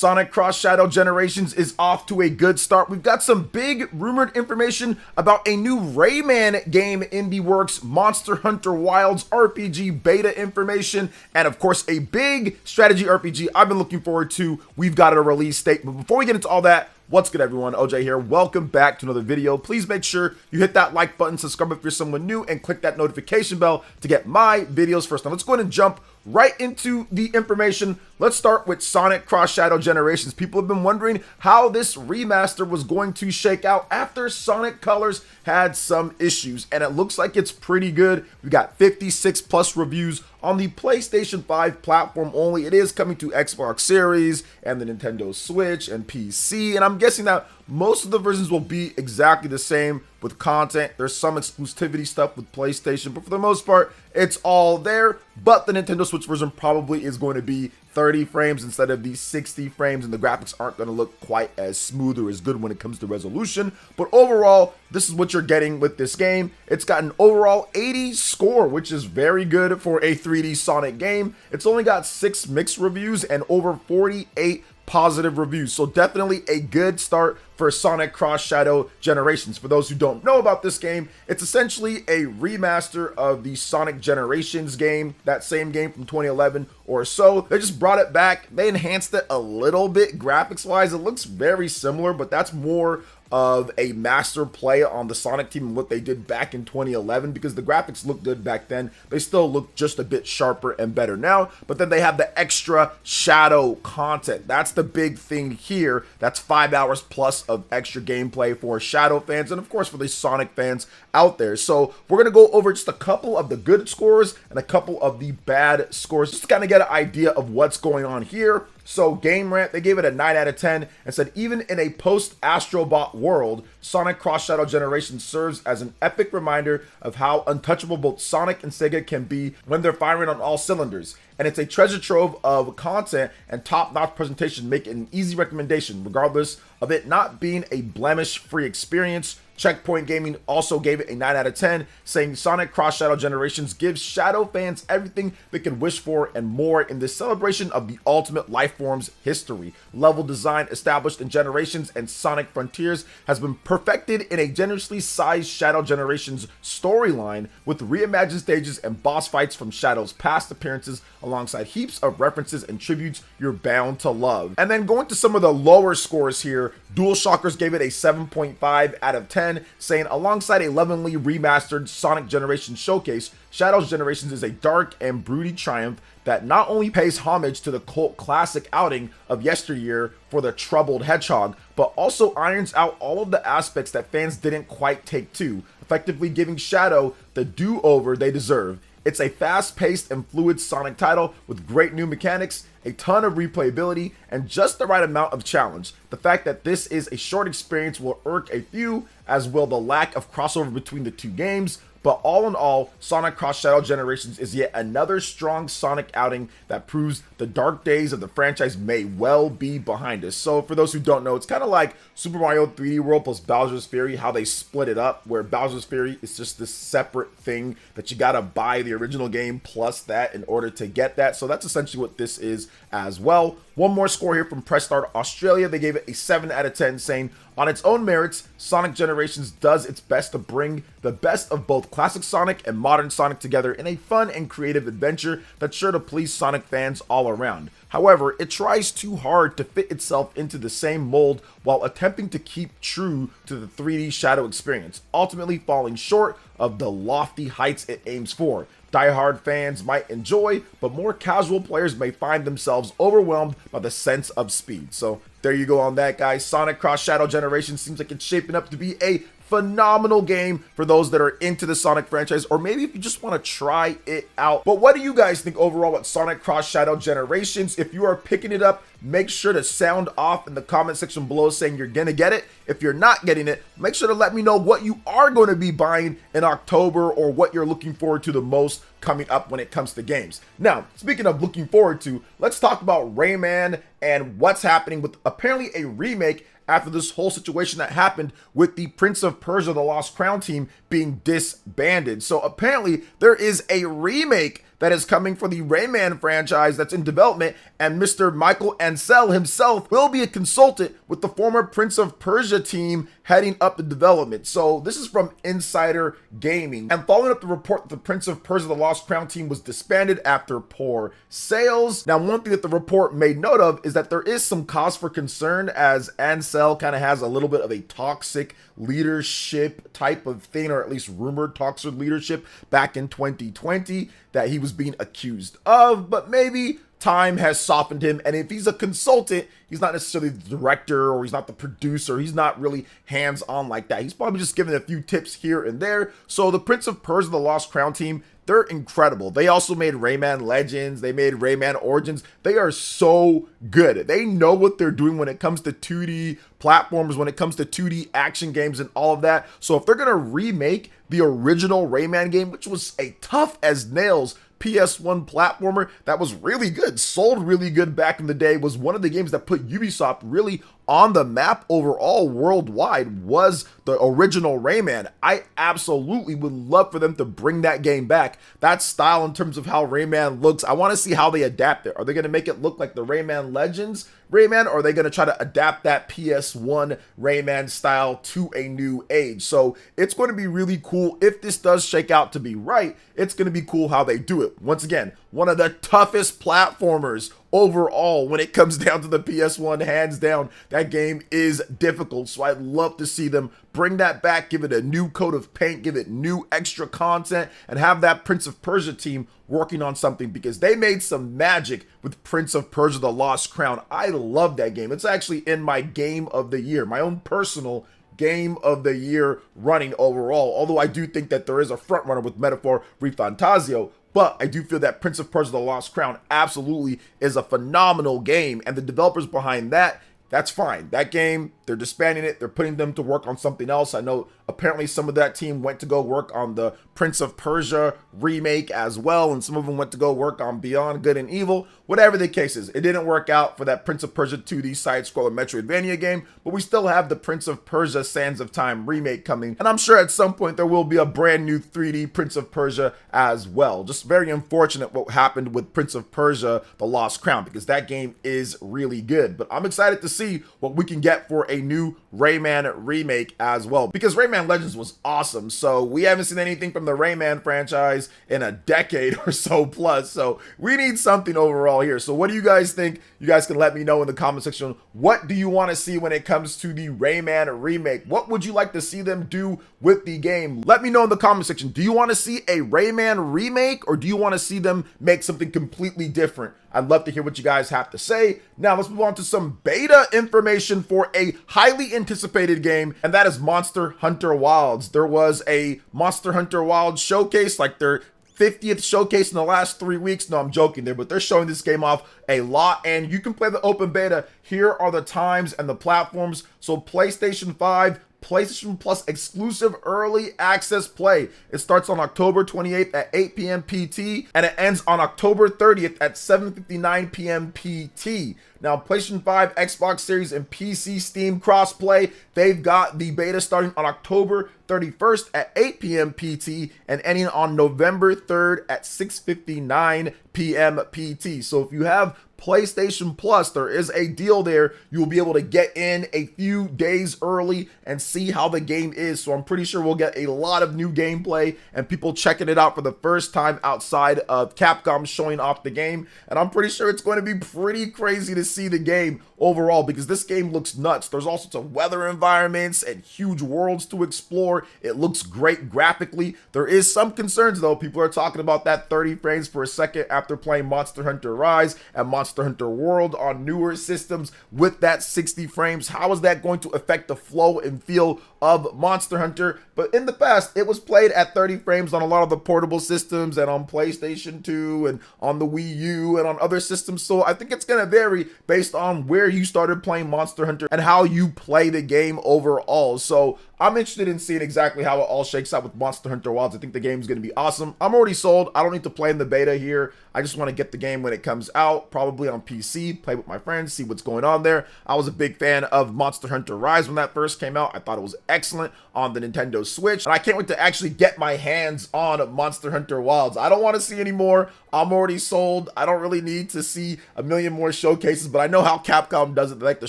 Sonic Cross Shadow Generations is off to a good start. We've got some big rumored information about a new Rayman game in the works, Monster Hunter Wilds RPG beta information, and of course a big strategy RPG I've been looking forward to. We've got a release date, but before we get into all that, what's good everyone, OJ here. Welcome back to another video. Please make sure you hit that like button, subscribe if you're someone new, and click that notification bell to get my videos first. Now let's go ahead and jump right into the information. Let's start with Sonic Cross Shadow Generations. People have been wondering how this remaster was going to shake out after Sonic Colors had some issues, and it looks like it's pretty good. We got 56 plus reviews on the PlayStation 5 platform only. It is coming to Xbox Series and the Nintendo Switch and PC, and I'm guessing that most of the versions will be exactly the same with content. There's some exclusivity stuff with PlayStation, but for the most part, it's all there. But the Nintendo Switch version probably is going to be 30 frames instead of the 60 frames, and the graphics aren't going to look quite as smooth or as good when it comes to resolution. But overall, this is what you're getting with this game. It's got an overall 80 score, which is very good for a 3D Sonic game. It's only got 6 mixed reviews and over 48 positive reviews, so definitely a good start for Sonic Cross Shadow Generations. For those who don't know about this game, it's essentially a remaster of the Sonic Generations game, that same game from 2011 or so. They just brought it back. They enhanced it a little bit graphics wise. It looks very similar, but that's more of a master play on the Sonic team and what they did back in 2011, because the graphics looked good back then. They still look just a bit sharper and better now, but then they have the extra shadow content. That's the big thing here. That's 5 hours plus of extra gameplay for Shadow fans and of course for the Sonic fans out there. So we're going to go over just a couple of the good scores and a couple of the bad scores, just to kind of get an idea of what's going on here. So Game Rant, they gave it a 9 out of 10 and said, even in a post-Astrobot world, Sonic Cross Shadow Generation serves as an epic reminder of how untouchable both Sonic and Sega can be when they're firing on all cylinders. And it's a treasure trove of content and top-notch presentation, make it an easy recommendation, regardless of it not being a blemish-free experience. Checkpoint Gaming also gave it a 9 out of 10, saying Sonic Cross Shadow Generations gives Shadow fans everything they can wish for and more in this celebration of the ultimate lifeform's history. Level design established in Generations and Sonic Frontiers has been perfected in a generously sized Shadow Generations storyline with reimagined stages and boss fights from Shadow's past appearances, alongside heaps of references and tributes you're bound to love. And then going to some of the lower scores here, DualShockers gave it a 7.5 out of 10, saying alongside a lovingly remastered Sonic Generations showcase, Shadows Generations is a dark and broody triumph that not only pays homage to the cult classic outing of yesteryear for the troubled hedgehog, but also irons out all of the aspects that fans didn't quite take to, effectively giving Shadow the do-over they deserve. It's a fast-paced and fluid Sonic title with great new mechanics, a ton of replayability, and just the right amount of challenge. The fact that this is a short experience will irk a few, as will the lack of crossover between the two games, but all in all, Sonic Cross Shadow Generations is yet another strong Sonic outing that proves the dark days of the franchise may well be behind us. So for those who don't know, it's kind of like Super Mario 3D World plus Bowser's Fury, how they split it up, where Bowser's Fury is just this separate thing that you gotta buy the original game plus that in order to get that. So that's essentially what this is as well. One more score here from Press Start Australia. They gave it a 7 out of 10, saying, on its own merits, Sonic Generations does its best to bring the best of both classic Sonic and modern Sonic together in a fun and creative adventure that's sure to please Sonic fans all around. However, it tries too hard to fit itself into the same mold while attempting to keep true to the 3D Shadow experience, ultimately falling short of the lofty heights it aims for. Die-hard fans might enjoy, but more casual players may find themselves overwhelmed by the sense of speed. So there you go on that, guys. Sonic Cross Shadow Generation seems like it's shaping up to be a phenomenal game for those that are into the Sonic franchise, or maybe if you just want to try it out. But what do you guys think overall about Sonic Cross Shadow Generations? If you are picking it up, make sure to sound off in the comment section below saying you're gonna get it. If you're not getting it, make sure to let me know what you are going to be buying in October or what you're looking forward to the most coming up when it comes to games. Now, speaking of looking forward to, let's talk about Rayman and what's happening with apparently a remake after this whole situation that happened with the Prince of Persia: The Lost Crown team being disbanded. So apparently there is a remake that is coming for the Rayman franchise that's in development, and Mr. Michael Ansel himself will be a consultant with the former Prince of Persia team heading up the development. So this is from Insider Gaming. And following up the report that the Prince of Persia The Lost Crown team was disbanded after poor sales. Now, one thing that the report made note of is that there is some cause for concern, as Ansel kind of has a little bit of a toxic leadership type of thing, or at least rumored toxic leadership back in 2020 that he was being accused of, but maybe time has softened him, and if he's a consultant, he's not necessarily the director, or he's not the producer, he's not really hands-on like that. He's probably just giving a few tips here and there. So the Prince of Persia The Lost Crown team, they're incredible. They also made Rayman Legends, they made Rayman Origins. They are so good. They know what they're doing when it comes to 2D platforms, when it comes to 2D action games and all of that. So if they're gonna remake the original Rayman game, which was a tough as nails PS1 platformer that was really good, sold really good back in the day, was one of the games that put Ubisoft really on the map overall worldwide, was the original Rayman. I absolutely would love for them to bring that game back. That style in terms of how Rayman looks, I want to see how they adapt it. Are they going to make it look like the Rayman Legends Rayman, or are they going to try to adapt that PS1 Rayman style to a new age? So it's going to be really cool. If this does shake out to be right, it's going to be cool how they do it. Once again, one of the toughest platformers overall when it comes down to the PS1, hands down. That game is difficult, so I'd love to see them bring that back, give it a new coat of paint, give it new extra content, and have that Prince of Persia team working on something, because they made some magic with Prince of Persia The Lost Crown. I love that game. It's actually in my game of the year, my own personal game of the year running overall, although I do think that there is a front runner with Metaphor Refantasio. But I do feel that Prince of Persia The Lost Crown absolutely is a phenomenal game, and the developers behind that, that's fine. That game, they're disbanding it, they're putting them to work on something else. I know apparently some of that team went to go work on the Prince of Persia remake as well, and some of them went to go work on Beyond Good and Evil. Whatever the case is, it didn't work out for that Prince of Persia 2D side-scroller Metroidvania game, but we still have the Prince of Persia Sands of Time remake coming, and I'm sure at some point there will be a brand new 3D Prince of Persia as well. Just very unfortunate what happened with Prince of Persia The Lost Crown, because that game is really good, but I'm excited to see what we can get for a new Rayman remake as well, because Rayman Legends was awesome. So we haven't seen anything from the Rayman franchise in a decade or so plus, so we need something overall here. So what do you guys think? You guys can let me know in the comment section. What do you want to see when it comes to the Rayman remake? What would you like to see them do with the game? Let me know in the comment section. Do you want to see a Rayman remake, or do you want to see them make something completely different? I'd love to hear what you guys have to say. Now let's move on to some beta information for a highly anticipated game, and that is Monster Hunter Wilds. There was a Monster Hunter Wilds showcase, like their 50th showcase in the last 3 weeks. No, I'm joking there, but they're showing this game off a lot, and you can play the open beta. Here are the times and the platforms. So PlayStation 5, PlayStation Plus exclusive early access play. It starts on October 28th at 8 p.m. PT, and it ends on October 30th at 7:59 p.m. PT. Now, PlayStation 5, Xbox Series, and PC Steam crossplay, they've got the beta starting on October 31st at 8 p.m. PT and ending on November 3rd at 6:59 p.m. PT. So if you have PlayStation Plus, there is a deal there. You will be able to get in a few days early and see how the game is. So I'm pretty sure we'll get a lot of new gameplay and people checking it out for the first time outside of Capcom showing off the game. And I'm pretty sure it's going to be pretty crazy to see the game overall, because this game looks nuts. There's all sorts of weather environments and huge worlds to explore. It looks great graphically. There is some concerns though. People are talking about that 30 frames per second after playing Monster Hunter Rise and Monster Hunter World on newer systems with that 60 frames. How is that going to affect the flow and feel of Monster Hunter? But in the past, it was played at 30 frames on a lot of the portable systems and on PlayStation 2 and on the Wii U and on other systems. So I think it's going to vary based on where you started playing Monster Hunter and how you play the game overall. So I'm interested in seeing exactly how it all shakes out with Monster Hunter Wilds. I think the game's going to be awesome. I'm already sold. I don't need to play in the beta here. I just want to get the game when it comes out, probably on PC, play with my friends, see what's going on there. I was a big fan of Monster Hunter Rise when that first came out. I thought it was excellent on the Nintendo Switch, and I can't wait to actually get my hands on Monster Hunter Wilds. I don't want to see any more. I'm already sold. I don't really need to see a million more showcases, but I know how Capcom does it. They like to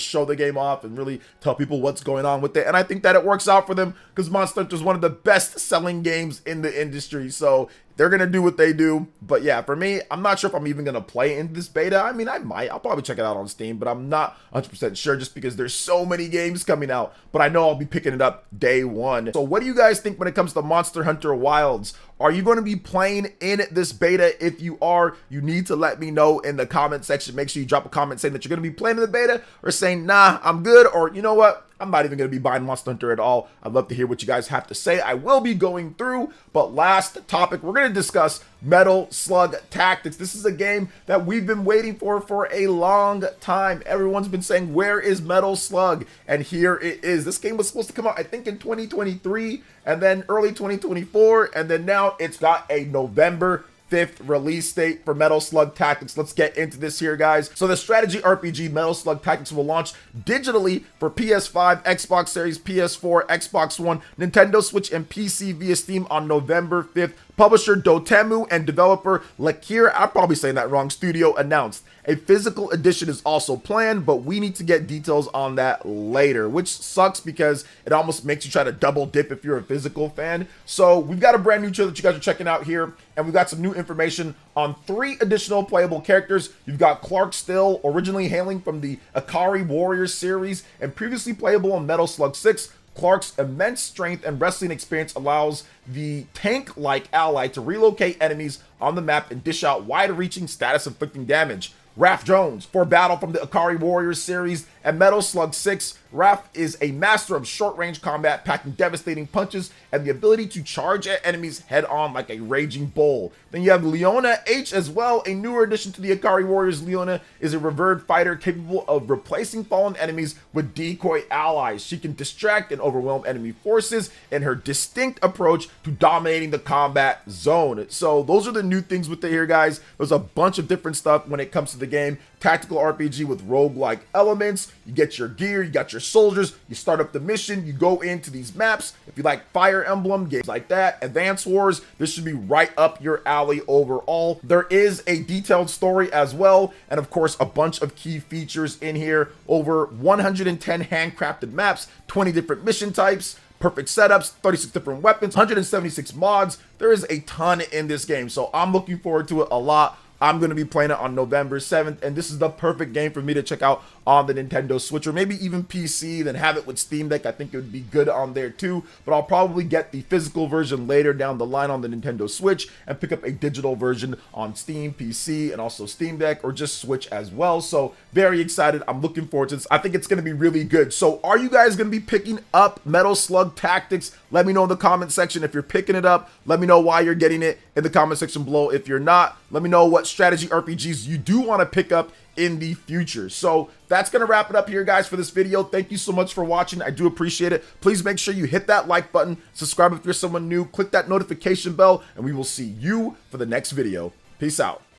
show the game off and really tell people what's going on with it, and I think that it works out for them because Monster Hunter is one of the best selling games in the industry, so they're going to do what they do. But yeah, for me, I'm not sure if I'm even going to play in this beta. I mean, I might. I'll probably check it out on Steam, but I'm not 100% sure just because there's so many games coming out. But I know I'll be picking it up day one. So what do you guys think when it comes to Monster Hunter Wilds? Are you going to be playing in this beta? If you are, you need to let me know in the comment section. Make sure you drop a comment saying that you're going to be playing in the beta or saying, nah, I'm good, or you know what? I'm not even going to be buying Monster Hunter at all. I'd love to hear what you guys have to say. I will be going through, but last topic, we're going to discuss Metal Slug Tactics. This is a game that we've been waiting for a long time. Everyone's been saying, where is Metal Slug? And here it is. This game was supposed to come out, I think, in 2023, and then early 2024, and then now it's got a November 5th release date for Metal Slug Tactics. Let's get into this here, guys. So the strategy RPG Metal Slug Tactics will launch digitally for PS5, Xbox Series, PS4, Xbox One, Nintendo Switch, and PC via Steam on November 5th. Publisher Dotemu and developer Lakir, I'm probably saying that wrong, studio announced. A physical edition is also planned, but we need to get details on that later, which sucks because it almost makes you try to double dip if you're a physical fan. So we've got a brand new trailer that you guys are checking out here, and we've got some new information on 3 additional playable characters. You've got Clark Still, originally hailing from the Ikari Warriors series and previously playable on Metal Slug 6. Clark's immense strength and wrestling experience allows the tank-like ally to relocate enemies on the map and dish out wide-reaching status-inflicting damage. Raph Jones, for battle from the Ikari Warriors series and Metal Slug 6, Raph is a master of short-range combat, packing devastating punches and the ability to charge at enemies head-on like a raging bull. Then you have Leona H as well, a newer addition to the Ikari Warriors. Leona is a revered fighter capable of replacing fallen enemies with decoy allies. She can distract and overwhelm enemy forces in her distinct approach to dominating the combat zone. So those are the new things with it here, guys. There's a bunch of different stuff when it comes to the game. Tactical RPG with roguelike elements. You get your gear, you got your soldiers, you start up the mission, you go into these maps. If you like Fire Emblem, games like that, Advance Wars, this should be right up your alley overall. There is a detailed story as well, and of course a bunch of key features in here. Over 110 handcrafted maps, 20 different mission types, perfect setups, 36 different weapons, 176 mods. There is a ton in this game, so I'm looking forward to it a lot. I'm going to be playing it on November 7th, and this is the perfect game for me to check out on the Nintendo Switch, or maybe even PC, then have it with Steam Deck. I think it would be good on there too, but I'll probably get the physical version later down the line on the Nintendo Switch and pick up a digital version on Steam, PC, and also Steam Deck, or just Switch as well. So very excited. I'm looking forward to this. I think it's going to be really good. So are you guys going to be picking up Metal Slug Tactics? Let me know in the comment section if you're picking it up. Let me know why you're getting it in the comment section below. If you're not, let me know what strategy RPGs you do want to pick up in the future. So that's going to wrap it up here, guys, for this video. Thank you so much for watching. I do appreciate it. Please make sure you hit that like button, subscribe if you're someone new, click that notification bell, and we will see you for the next video. Peace out.